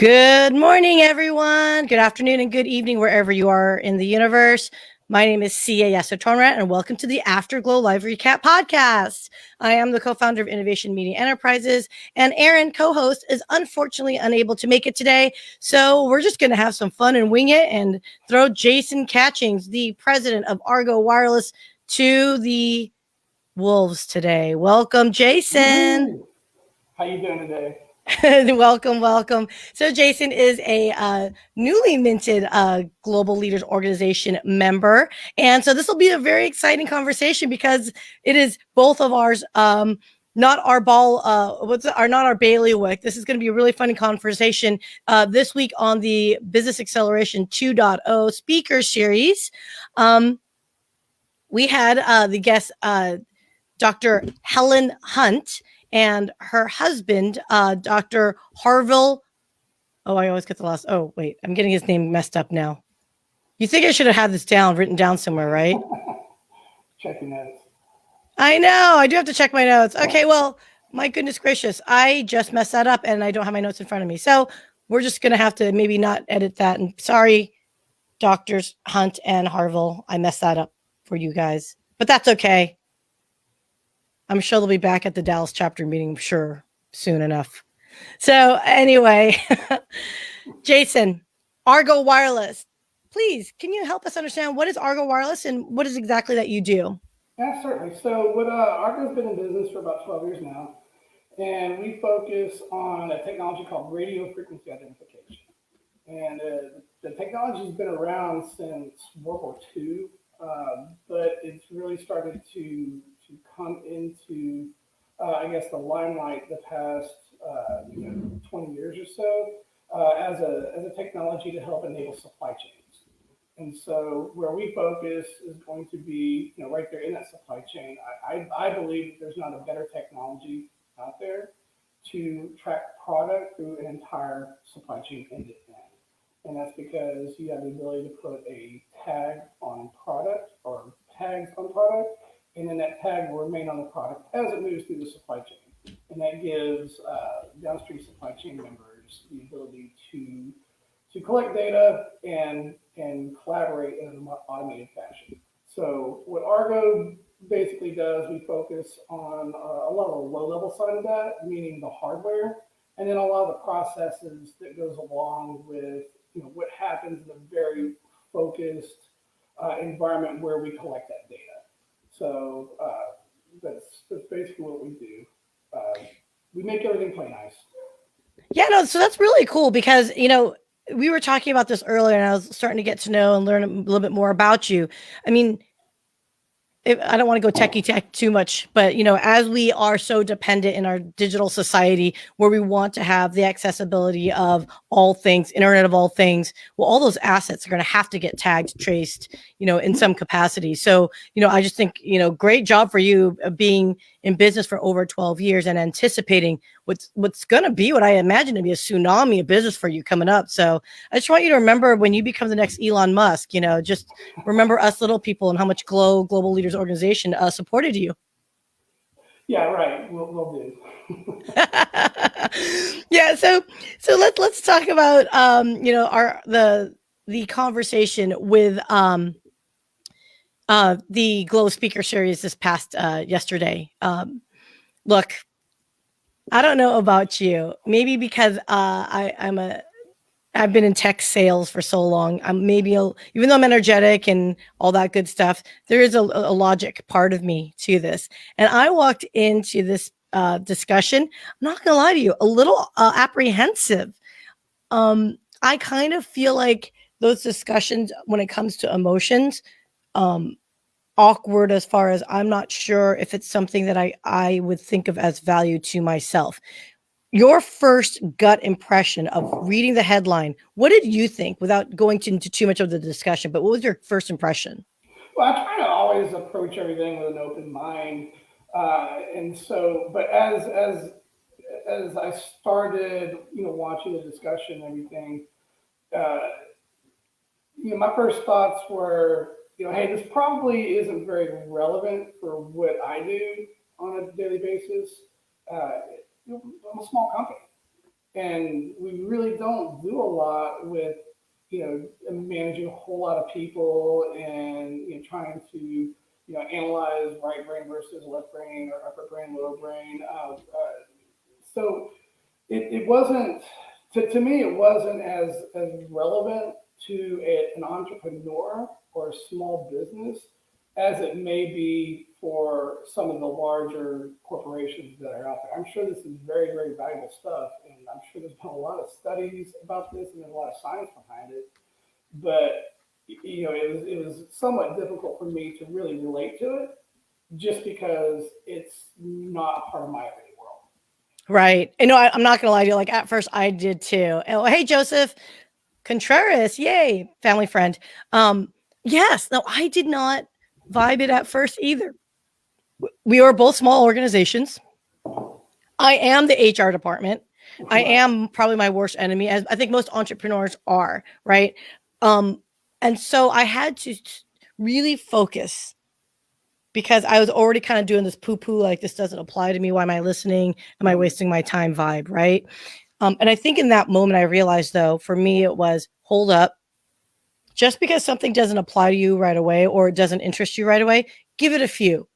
Good morning, everyone. Good afternoon and good evening, wherever you are in the universe. My name is Syya Yasotornrat, and welcome to the Afterglow Live Recap Podcast. I am the co-founder of Innovation Media Enterprises, and Erin, co-host, is unfortunately unable to make it today. So we're just going to have some fun and wing it and throw Jason Catchings, the president of Argo Wireless, to the wolves today. Welcome, Jason. Woo! How you doing today? welcome. So Jason is a newly minted Global Leaders Organization member. And so this will be a very exciting conversation because it is both of ours, not our not our bailiwick. This is going to be a really funny conversation this week on the Business Acceleration 2.0 speaker series. We had the guest, Dr. Helen Hunt, and her husband, Dr. Harville. Oh, I always get the last. Oh, wait, I'm getting his name messed up now. You think I should have had this written down somewhere, right? Check your notes. I know. I do have to check my notes. Okay, well, my goodness gracious. I just messed that up and I don't have my notes in front of me. So we're just going to have to maybe not edit that. And sorry, Doctors Hunt and Harville. I messed that up for you guys. But that's okay. I'm sure they'll be back at the Dallas chapter meeting, soon enough. So anyway, Jason, Argo Wireless, please, can you help us understand what is Argo Wireless and what is exactly that you do? Yeah, certainly. So Argo's been in business for about 12 years now, and we focus on a technology called radio frequency identification. And the technology has been around since World War II, but it's really started to come into, I guess, the limelight the past 20 years or so as a technology to help enable supply chains. And so where we focus is going to be, right there in that supply chain. I believe there's not a better technology out there to track product through an entire supply chain end to end. And that's because you have the ability to put a tag on product or tags on product, and then that tag will remain on the product as it moves through the supply chain. And that gives downstream supply chain members the ability to collect data and collaborate in an automated fashion. So what Argo basically does, we focus on a lot of the low-level side of that, meaning the hardware, and then a lot of the processes that goes along with what happens in a very focused environment where we collect that data. So that's basically what we do. We make everything play nice. Yeah, no, so that's really cool because, we were talking about this earlier and I was starting to get to know and learn a little bit more about you. I mean, I don't want to go techie tech too much, but as we are so dependent in our digital society where we want to have the accessibility of all things, Internet of all things, well, all those assets are going to have to get tagged, traced, in some capacity. So, I just think, great job for you being in business for over 12 years and anticipating what's going to be what I imagine to be a tsunami of business for you coming up. So I just want you to remember when you become the next Elon Musk, just remember us little people and how much GLO Global Leaders Organization supported you. Yeah, right. We'll do. Yeah. So let's talk about the conversation with the GLO speaker series this past yesterday. Look, I don't know about you. Maybe because I've been in tech sales for so long. I'm even though I'm energetic and all that good stuff, there is a logic part of me to this. And I walked into this discussion, I'm not gonna lie to you, a little apprehensive. I kind of feel like those discussions when it comes to emotions, awkward as far as I'm not sure if it's something that I would think of as value to myself. Your first gut impression of reading the headline, what did you think without going into too much of the discussion, but what was your first impression? Well, I try to always approach everything with an open mind, and so. But as I started, watching the discussion and everything, uh, my first thoughts were, hey, this probably isn't very relevant for what I do on a daily basis. I'm a small company. And we really don't do a lot with, managing a whole lot of people and, trying to, analyze right brain versus left brain or upper brain, lower brain. So it wasn't, to me, it wasn't as relevant to an entrepreneur or a small business as it may be for some of the larger corporations that are out there. I'm sure this is very, very valuable stuff, and I'm sure there's been a lot of studies about this and there's a lot of science behind it. But it was somewhat difficult for me to really relate to it, just because it's not part of my everyday world. Right. I'm not gonna lie to you. Like at first, I did too. Oh, hey, Joseph Contreras, yay, family friend. Yes, no, I did not vibe it at first either. We are both small organizations. I am the HR department. I am probably my worst enemy, as I think most entrepreneurs are, right? And so I had to really focus because I was already kind of doing this poo-poo, like this doesn't apply to me. Why am I listening? Am I wasting my time vibe, right? And I think in that moment, I realized though, for me, it was hold up. Just because something doesn't apply to you right away or it doesn't interest you right away, give it a few.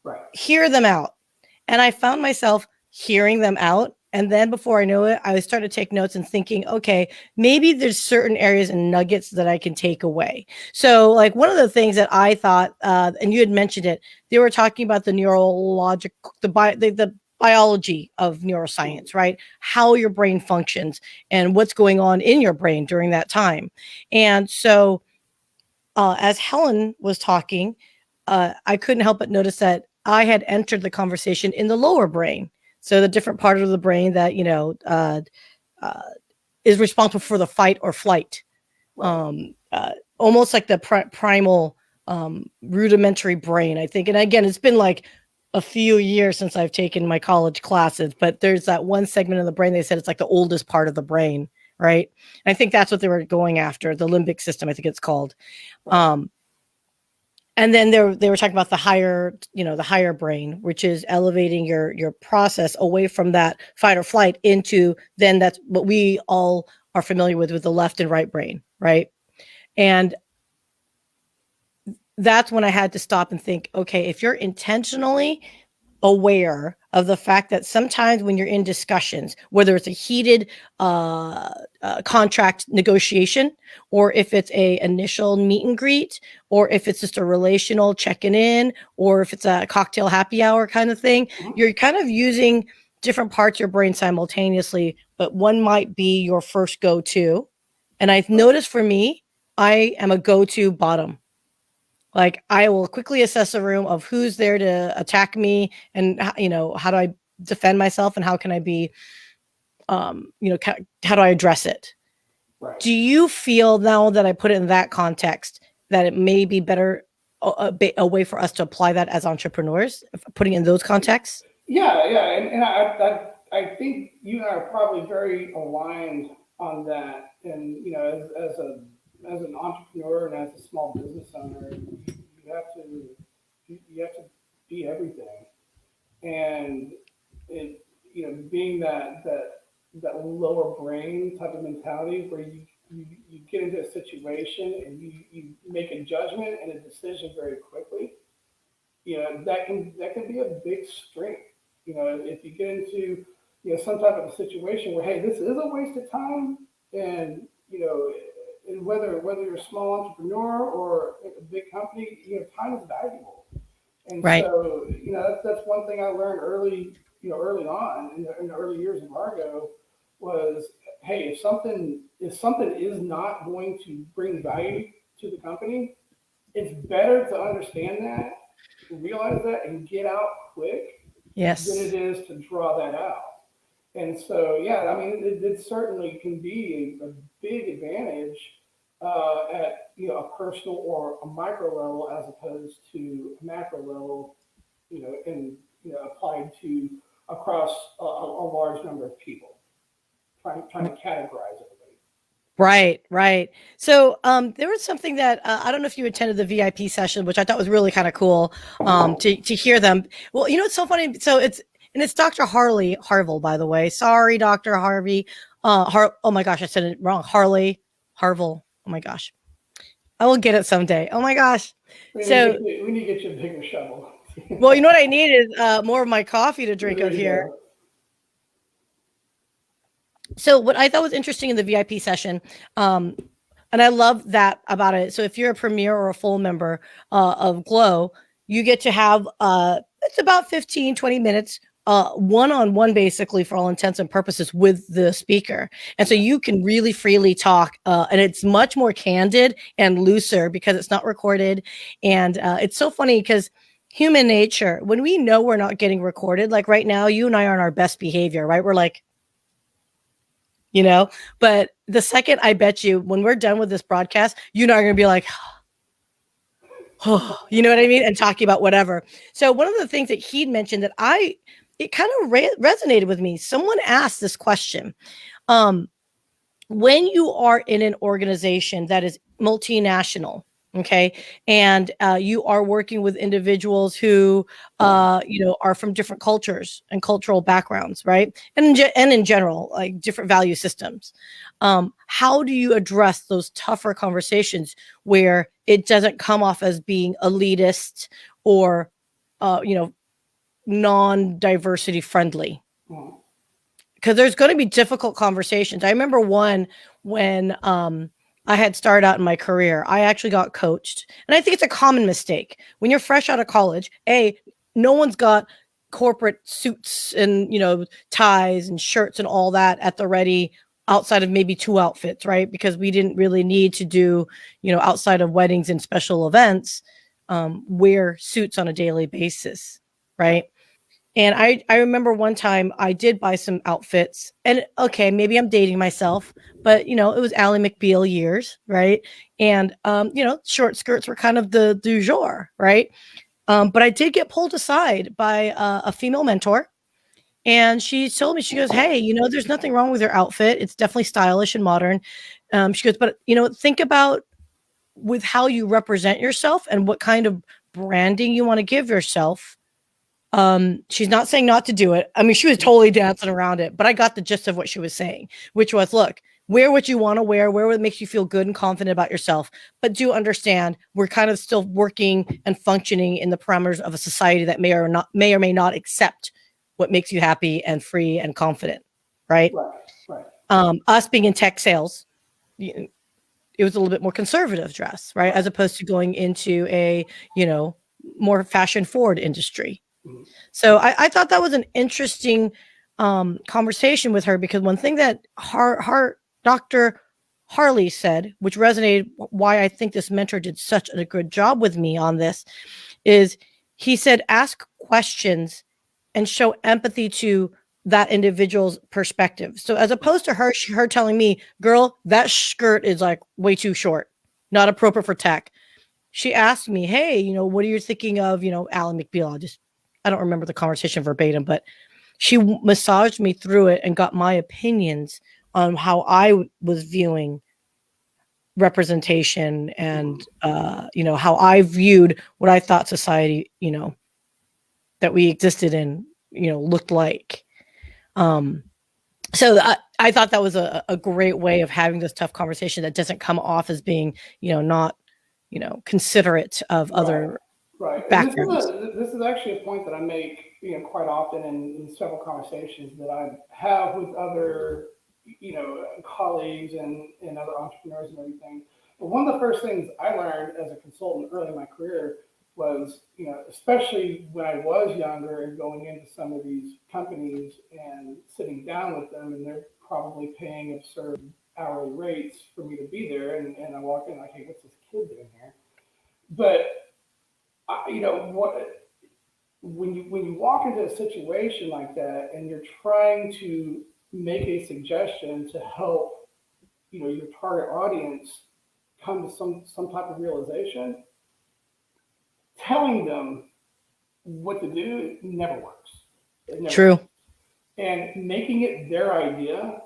Right. Hear them out. And I found myself hearing them out. And then before I knew it, I started to take notes and thinking, okay, maybe there's certain areas and nuggets that I can take away. So like one of the things that I thought, and you had mentioned it, they were talking about the neurologic, the biology of neuroscience, right? How your brain functions and what's going on in your brain during that time. And so as Helen was talking, I couldn't help but notice that I had entered the conversation in the lower brain. So the different part of the brain that, is responsible for the fight or flight. Almost like the primal rudimentary brain, I think. And again, it's been like a few years since I've taken my college classes, but there's that one segment of the brain, they said it's like the oldest part of the brain, right? And I think that's what they were going after, the limbic system, I think it's called. And then they were talking about the higher brain, which is elevating your process away from that fight or flight into then that's what we all are familiar with the left and right brain, right? And that's when I had to stop and think, okay, if you're intentionally aware of the fact that sometimes when you're in discussions, whether it's a heated contract negotiation, or if it's a initial meet and greet, or if it's just a relational checking in, or if it's a cocktail happy hour kind of thing, you're kind of using different parts of your brain simultaneously, but one might be your first go-to. And I've noticed for me, I am a go-to bottom. Like I will quickly assess a room of who's there to attack me and, how do I defend myself and how can I be, how do I address it? Right. Do you feel now that I put it in that context that it may be better a way for us to apply that as entrepreneurs, putting in those contexts? Yeah, and I think you and I are probably very aligned on that. And as an entrepreneur and as a small business owner, you have to be everything. And it being that lower brain type of mentality where you get into a situation and you make a judgment and a decision very quickly, that can be a big strength. If you get into some type of a situation where, hey, this is a waste of time, and and whether you're a small entrepreneur or a big company, time is valuable. And Right. so, that's one thing I learned early on in the early years of Argo was, hey, if something is not going to bring value to the company, it's better to understand that, realize that, and get out quick Yes. than it is to draw that out. And so, yeah, I mean, it certainly can be a big advantage at a personal or a micro level as opposed to a macro level, and applied to across a large number of people, trying to categorize everybody. Right. So there was something that I don't know if you attended the VIP session, which I thought was really kind of cool to hear them. Well, it's so funny. So it's Dr. Harville, by the way. Sorry, Dr. Harvey. Oh my gosh, I said it wrong. Harville. Oh my gosh. I will get it someday. Oh my gosh. So, We need to get you a bigger shovel. well, you know what I need is more of my coffee to drink There of you here. go. So what I thought was interesting in the VIP session, and I love that about it. So if you're a premier or a full member of GLO, you get to have it's about 15, 20 minutes one-on-one basically for all intents and purposes with the speaker. And so you can really freely talk and it's much more candid and looser because it's not recorded. And it's so funny because human nature, when we know we're not getting recorded, like right now, you and I are on our best behavior, right? We're like, but the second I bet you when we're done with this broadcast, you and I are going to be like, oh, you know what I mean? And talking about whatever. So one of the things that he'd mentioned that it kind of resonated with me. Someone asked this question. When you are in an organization that is multinational, okay, and you are working with individuals who are from different cultures and cultural backgrounds, right, and in general like different value systems, how do you address those tougher conversations where it doesn't come off as being elitist or non-diversity friendly? Because there's going to be difficult conversations. I remember one when I had started out in my career. I actually got coached, and I think it's a common mistake when you're fresh out of college. No one's got corporate suits and ties and shirts and all that at the ready outside of maybe 2 outfits, right? Because we didn't really need to do outside of weddings and special events, wear suits on a daily basis, right? And I remember one time I did buy some outfits, and okay, maybe I'm dating myself, but it was Ally McBeal years, right? And short skirts were kind of the du jour, right? But I did get pulled aside by a female mentor, and she told me, she goes, "Hey, there's nothing wrong with your outfit. It's definitely stylish and modern." She goes, "But think about with how you represent yourself and what kind of branding you want to give yourself." She's not saying not to do it. I mean, she was totally dancing around it, but I got the gist of what she was saying, which was, look, wear what you want to wear what makes you feel good and confident about yourself. But do understand we're kind of still working and functioning in the parameters of a society that may or may not accept what makes you happy and free and confident. Right. Us being in tech sales, it was a little bit more conservative dress, right? As opposed to going into a, more fashion forward industry. So I thought that was an interesting conversation with her, because one thing that Dr. Harley said, which resonated, why I think this mentor did such a good job with me on this, is he said, ask questions and show empathy to that individual's perspective. So as opposed to her telling me, girl, that skirt is like way too short, not appropriate for tech. She asked me, hey, what are you thinking of, Ally McBeal? I don't remember the conversation verbatim, but she massaged me through it and got my opinions on how I was viewing representation and, how I viewed what I thought society, that we existed in, looked like. So I thought that was a great way of having this tough conversation that doesn't come off as being, not, considerate of other backgrounds. This is actually a point that I make, quite often in several conversations that I have with other, colleagues and other entrepreneurs and everything. But one of the first things I learned as a consultant early in my career was, especially when I was younger and going into some of these companies and sitting down with them, and they're probably paying absurd hourly rates for me to be there. And I walk in like, hey, what's this kid doing here? But when you walk into a situation like that and you're trying to make a suggestion to help, your target audience come to some type of realization, telling them what to do never works. True. Works. And making it their idea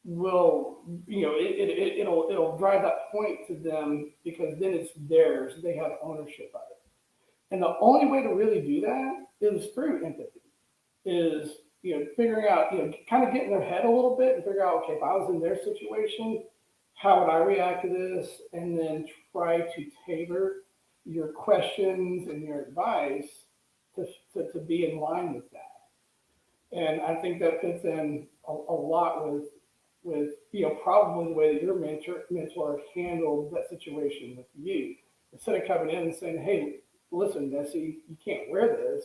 will, it'll drive that point to them, because then it's theirs. They have ownership of it. And the only way to really do that is through empathy, is figuring out, kind of get in their head a little bit and figure out, okay, if I was in their situation, how would I react to this? And then try to tailor your questions and your advice to be in line with that. And I think that fits in a lot with probably the way that your mentor handled that situation with you. Instead of coming in and saying, "Hey, listen, Missy, you can't wear this,"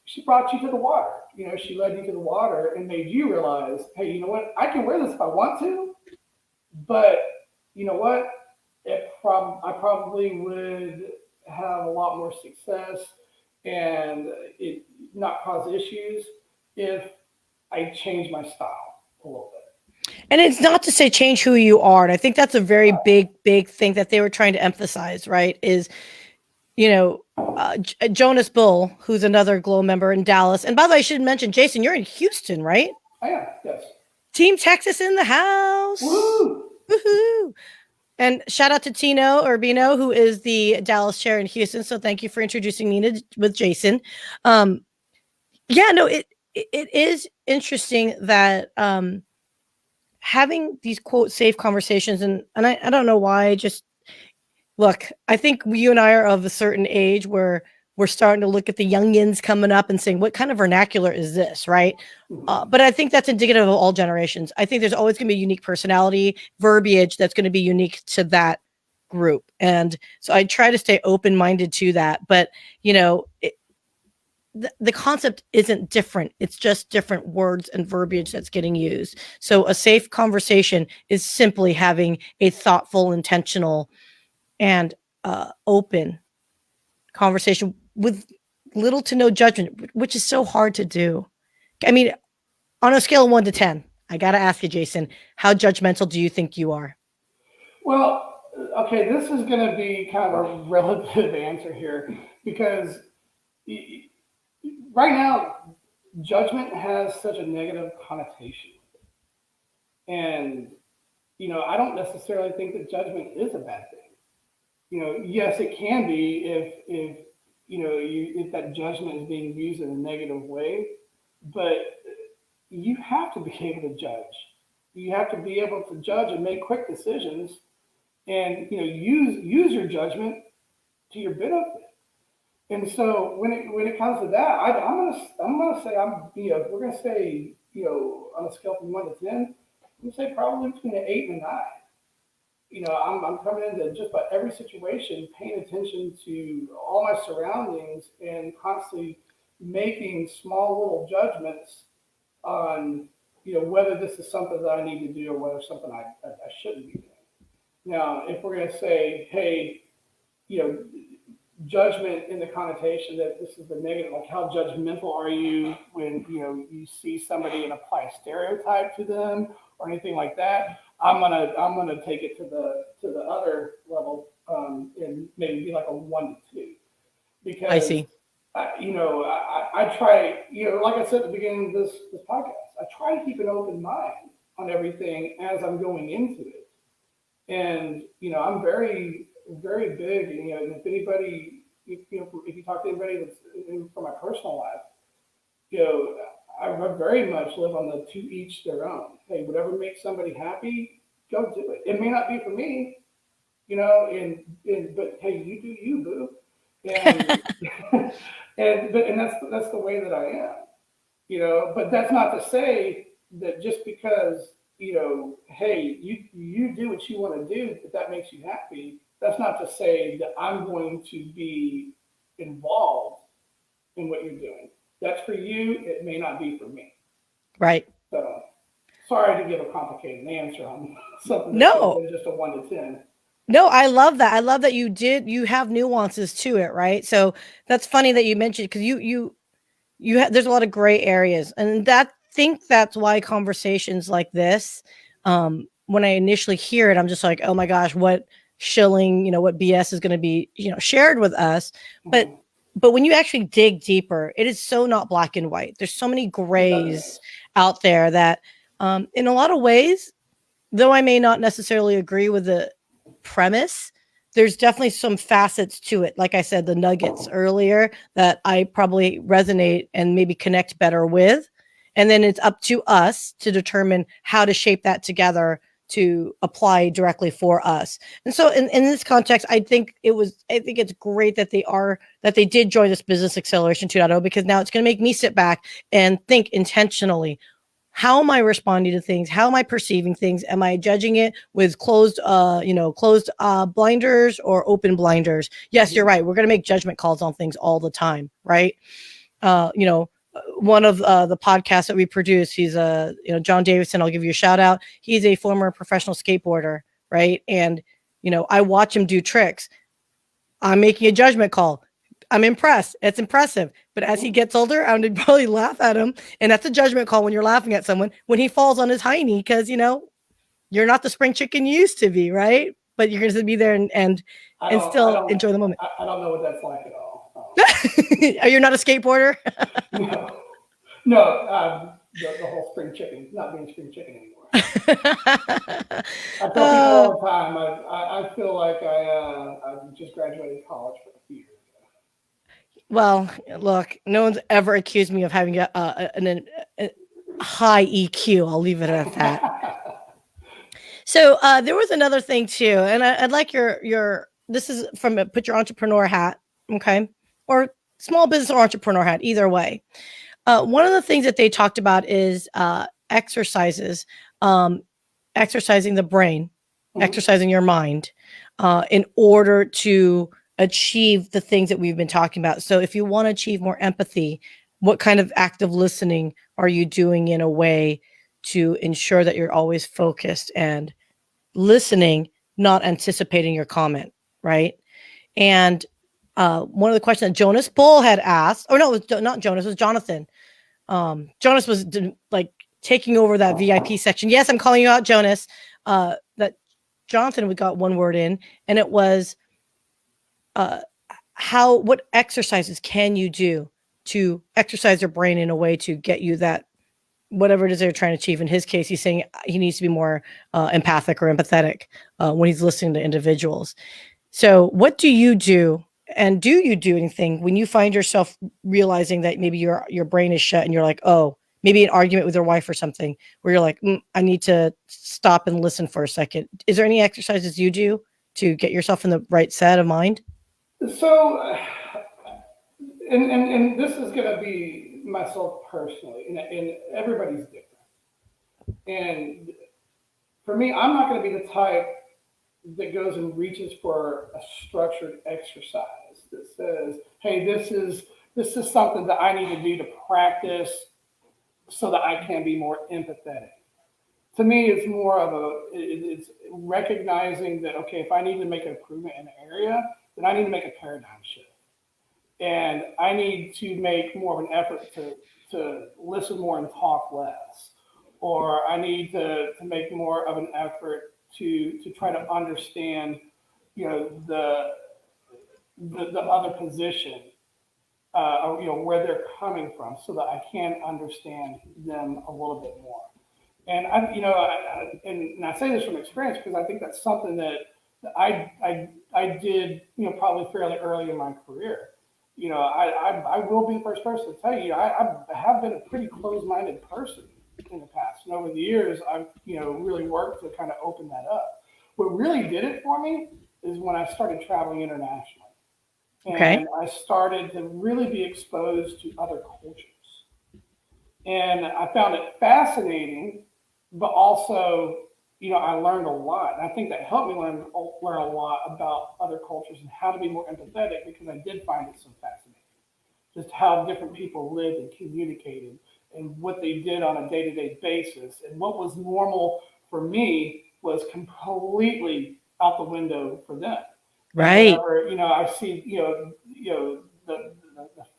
she brought you to the water. She led you to the water and made you realize, "Hey, you know what? I can wear this if I want to, but you know what? I probably would have a lot more success and it not cause issues if I change my style a little bit." And it's not to say change who you are. And I think that's a very big thing that they were trying to emphasize, right? Is, Jonas Bull, who's another GLO member in Dallas. And by the way, I should mention, Jason, you're in Houston, right? I am, yes. Team Texas in the house. Woo! Woohoo! And shout out to Tino Urbino, who is the Dallas chair in Houston. So thank you for introducing me with Jason. It is interesting that having these quote safe conversations, and I don't know why. Just look, I think you and I are of a certain age where we're starting to look at the youngins coming up and saying, what kind of vernacular is this, right? But I think that's indicative of all generations. I think there's always going to be a unique personality, verbiage that's going to be unique to that group. And so I try to stay open-minded to that. But, the concept isn't different. It's just different words and verbiage that's getting used. So a safe conversation is simply having a thoughtful, intentional, and open conversation with little to no judgment, which is so hard to do. I mean, on a scale of 1 to 10, I got to ask you, Jason, how judgmental do you think you are? Well, okay, this is going to be kind of a relative answer here because right now, judgment has such a negative connotation. And, I don't necessarily think that judgment is a bad thing. Yes, it can be if that judgment is being used in a negative way, but you have to be able to judge. You have to be able to judge and make quick decisions, and use your judgment to your benefit. And so when it comes to that, I'm gonna say we're gonna say on a scale from 1 to 10, I'm gonna say probably between an 8 and a 9. I'm coming into just about every situation, paying attention to all my surroundings and constantly making small little judgments on, whether this is something that I need to do or whether something I shouldn't be doing. Now, if we're going to say, hey, judgment in the connotation that this is the negative, like how judgmental are you when, you see somebody and apply a stereotype to them or anything like that, I'm gonna take it to the other level and maybe be like a 1 to 2 because I see. I try, like I said at the beginning of this podcast, I try to keep an open mind on everything as I'm going into it, and I'm very very big. And if anybody, if you talk to anybody that's from my personal life, I very much live on the to each their own. Hey, whatever makes somebody happy, go do it. It may not be for me, but hey, you do you, boo. And and that's the way that I am, But that's not to say that just because hey, you do what you want to do, if that makes you happy. That's not to say that I'm going to be involved in what you're doing. That's for you. It may not be for me. Right. So, sorry to give a complicated answer on something that's just a 1 to 10. No, I love that. I love that you have nuances to it, right? So that's funny that you mentioned because there's a lot of gray areas, and that's why conversations like this, when I initially hear it, I'm just like, oh my gosh, what shilling, what BS is going to be, shared with us. But when you actually dig deeper, it is so not black and white. There's so many grays out there that, in a lot of ways, though I may not necessarily agree with the premise, there's definitely some facets to it. Like I said, the nuggets earlier that I probably resonate and maybe connect better with. And then it's up to us to determine how to shape that together to apply directly for us. And so in this context, I think it's great that they did join this Business Acceleration 2.0, because now it's going to make me sit back and think intentionally. How am I responding to things? How am I perceiving things? Am I judging it with closed blinders or open blinders? Yes, you're right. We're going to make judgment calls on things all the time, right? One of the podcasts that we produce, he's John Davison. I'll give you a shout out. He's a former professional skateboarder, right? And I watch him do tricks. I'm making a judgment call. I'm impressed. It's impressive. But as he gets older, I'm going to probably laugh at him. And that's a judgment call when you're laughing at someone when he falls on his hiney, because, you're not the spring chicken you used to be, right? But you're going to be there and still enjoy the moment. I don't know what that's like at all. Are you not a skateboarder? No, the whole spring chicken, not being spring chicken anymore. I tell people all the time, I feel like I just graduated college for a few years ago. Well, look, no one's ever accused me of having a high EQ. I'll leave it at that. So there was another thing too, and I'd like your this is from put your entrepreneur hat, okay, or small business or entrepreneur hat, either way. One of the things that they talked about is exercises, exercising the brain, exercising your mind, in order to achieve the things that we've been talking about. So if you want to achieve more empathy, what kind of active listening are you doing in a way to ensure that you're always focused and listening, not anticipating your comment, right? And one of the questions that Jonas Bull had asked, or no, it was not Jonas, it was Jonathan. Jonas was like taking over that VIP section. Yes, I'm calling you out, Jonas. That Jonathan got one word in, and it was what exercises can you do to exercise your brain in a way to get you that whatever it is they're trying to achieve. In his case, he's saying he needs to be more empathic or empathetic when he's listening to individuals. So what do you do? And do you do anything when you find yourself realizing that maybe your brain is shut and you're like, oh, maybe an argument with your wife or something where you're like, I need to stop and listen for a second. Is there any exercises you do to get yourself in the right set of mind? So, and this is going to be myself personally, and everybody's different. And for me, I'm not going to be the type that goes and reaches for a structured exercise that says, "Hey, this is something that I need to do to practice so that I can be more empathetic." To me, it's more of it's recognizing that, okay, if I need to make an improvement in an area, then I need to make a paradigm shift. And I need to make more of an effort to listen more and talk less. Or I need to make more of an effort to try to understand, the other position, where they're coming from, so that I can understand them a little bit more. And and I say this from experience because I think that's something that I did, probably fairly early in my career. I will be the first person to tell you, I have been a pretty closed-minded person in the past. And over the years, I've, really worked to kind of open that up. What really did it for me is when I started traveling internationally. Okay. And I started to really be exposed to other cultures. And I found it fascinating, but also, I learned a lot. And I think that helped me learn a lot about other cultures and how to be more empathetic, because I did find it so fascinating. Just how different people lived and communicated and what they did on a day-to-day basis. And what was normal for me was completely out the window for them. Right. And whenever, I see, the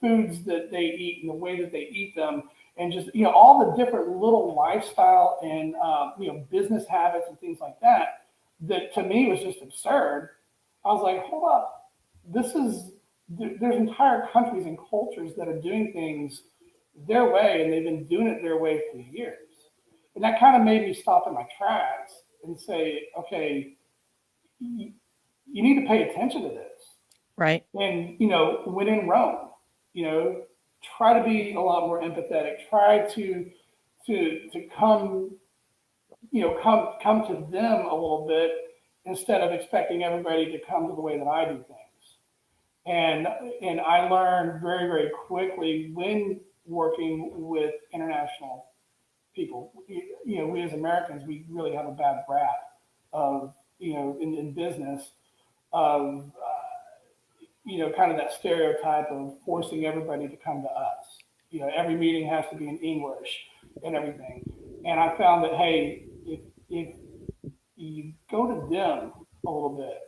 foods that they eat and the way that they eat them, and just, all the different little lifestyle and, business habits and things like that, that to me was just absurd. I was like, hold up, there's entire countries and cultures that are doing things their way, and they've been doing it their way for years. And that kind of made me stop in my tracks and say, okay, you need to pay attention to this. Right. And, when in Rome, try to be a lot more empathetic. Try to come to them a little bit instead of expecting everybody to come to the way that I do things. And and I learned very, very quickly when working with international people. We as Americans, we really have a bad rap of, in business of, kind of that stereotype of forcing everybody to come to us. Every meeting has to be in English and everything. And I found that, hey, if you go to them a little bit,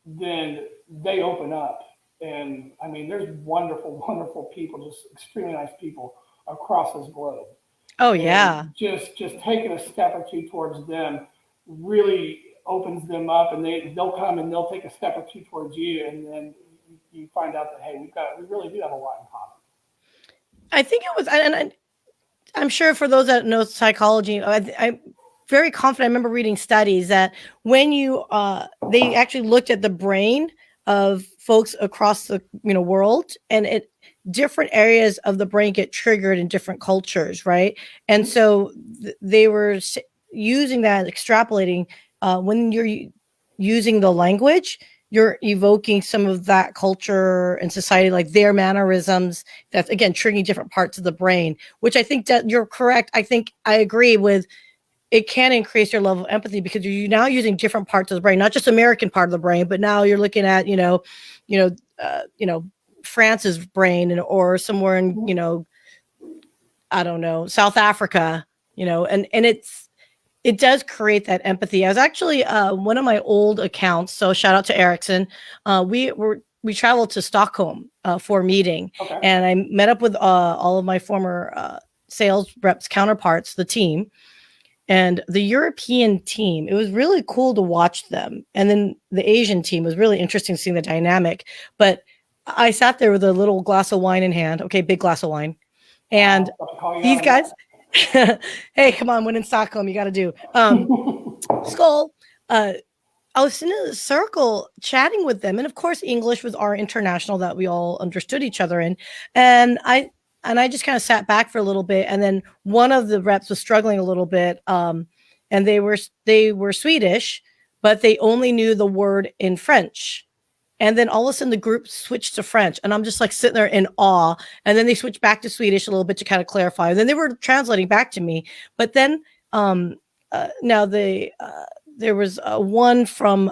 then they open up. And I mean, there's wonderful, wonderful people, just extremely nice people across this globe. Oh And yeah. just taking a step or two towards them really opens them up, and they'll come and they'll take a step or two towards you, and then you find out that, hey, we really do have a lot in common. I think it was, and I'm sure for those that know psychology, I'm very confident. I remember reading studies that when they actually looked at the brain of folks across the world, and different areas of the brain get triggered in different cultures, right? And Mhm. so they were using that, extrapolating when you're using the language. You're evoking some of that culture and society, like their mannerisms. That's again triggering different parts of the brain, which I think that you're correct. I think I agree with it can increase your level of empathy because you're now using different parts of the brain, not just American part of the brain, but now you're looking at, you know, France's brain or somewhere in, I don't know, South Africa, and it does create that empathy. I was actually one of my old accounts. So shout out to Ericsson. We traveled to Stockholm for a meeting, Okay. and I met up with all of my former sales reps counterparts, the team, and the European team. It was really cool to watch them, and then the Asian team was really interesting seeing the dynamic. But I sat there with a little glass of wine in hand. Okay, big glass of wine, and I'll have to call you these out on guys. Hey, come on, when in Stockholm, you got to do. that. Skull. Uh, I was sitting in a circle chatting with them, and of course, English was our international that we all understood each other in. And I just kind of sat back for a little bit, and then one of the reps was struggling a little bit, and they were Swedish, but they only knew the word in French. And then all of a sudden, the group switched to French, and I'm just like sitting there in awe. And then they switched back to Swedish a little bit to kind of clarify. And then they were translating back to me, but then now there was one from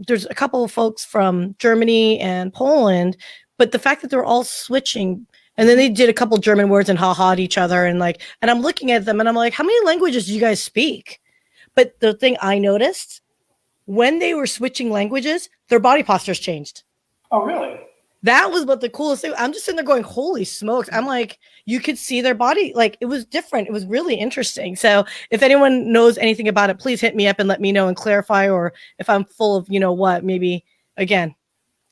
there's a couple of folks from Germany and Poland, but the fact that they're all switching, and then they did a couple German words and ha ha at each other, and I'm looking at them and I'm like, how many languages do you guys speak? But the thing I noticed when they were switching languages, their body postures changed. Oh, really? That was what the coolest thing. I'm just sitting there going, holy smokes. I'm like, you could see their body. Like it was different. It was really interesting. So if anyone knows anything about it, please hit me up and let me know and clarify. Or if I'm full of, maybe again,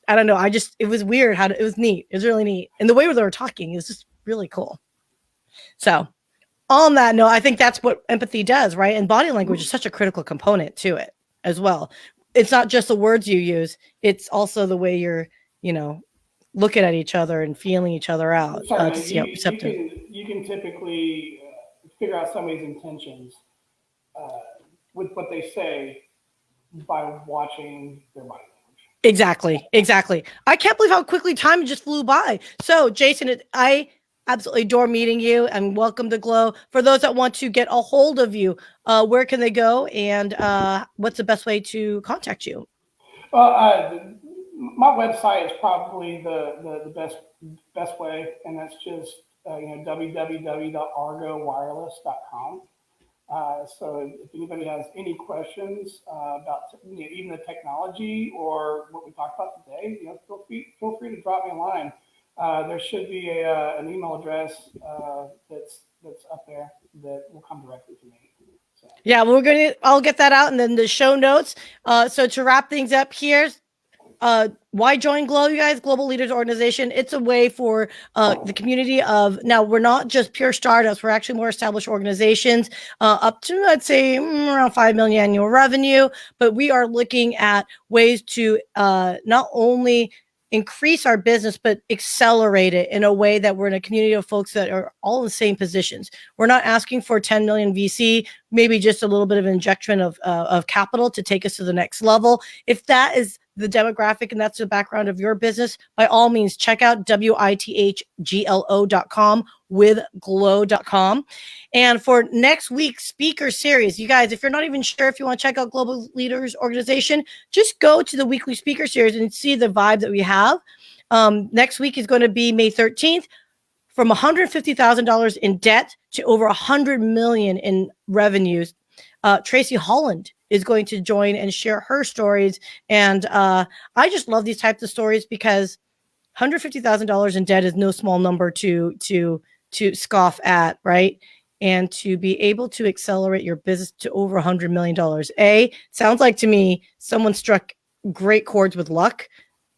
I don't know. It was weird it was neat. It was really neat. And the way they were talking is just really cool. So on that note, I think that's what empathy does, right? And body language is such a critical component to it as well. It's not just the words you use, it's also the way you're, you know, looking at each other and feeling each other out to Certainly, see how receptive. you can typically figure out somebody's intentions uh, with what they say by watching their body language. Exactly. Exactly. I can't believe how quickly time just flew by. So, Jason, I absolutely adore meeting you and welcome to GLO. For those that want to get a hold of you, where can they go and what's the best way to contact you? Well, my website is probably the best way, and that's just www.argowireless.com. So if anybody has any questions about even the technology or what we talked about today, feel free to drop me a line. There should be an email address that's up there that will come directly to me. So. Yeah, I'll get that out and then the show notes. So to wrap things up here, why join GLO, you guys? Global Leaders Organization. It's a way for the community of, now we're not just pure startups, we're actually more established organizations, up to, I'd say, around 5 million annual revenue. But we are looking at ways to not only increase our business, but accelerate it in a way that we're in a community of folks that are all in the same positions. We're not asking for 10 million VC, maybe just a little bit of injection of capital to take us to the next level. If that is the demographic and that's the background of your business, by all means, check out withglo.com, withglo.com. And for next week's speaker series, you guys, if you're not even sure if you want to check out Global Leaders Organization, just go to the weekly speaker series and see the vibe that we have. Next week is going to be May 13th. From $150,000 in debt to over $100 million in revenues, Tracy Holland is going to join and share her stories. And I just love these types of stories because $150,000 in debt is no small number to scoff at, right? And to be able to accelerate your business to over $100 million. Sounds like to me someone struck great chords with luck,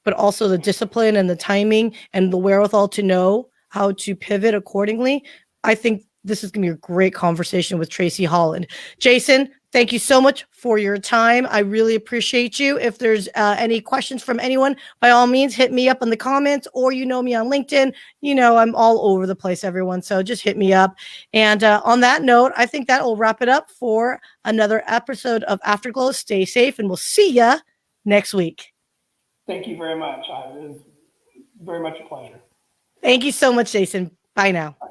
but also the discipline and the timing and the wherewithal to know how to pivot accordingly. I think this is going to be a great conversation with Tracy Holland. Jason, thank you so much for your time. I really appreciate you. If there's any questions from anyone, by all means, hit me up in the comments, or you know me on LinkedIn. You know, I'm all over the place, everyone. So just hit me up. And on that note, I think that will wrap it up for another episode of Afterglow. Stay safe, and we'll see ya next week. Thank you very much. It was very much a pleasure. Thank you so much, Jason. Bye now. Bye.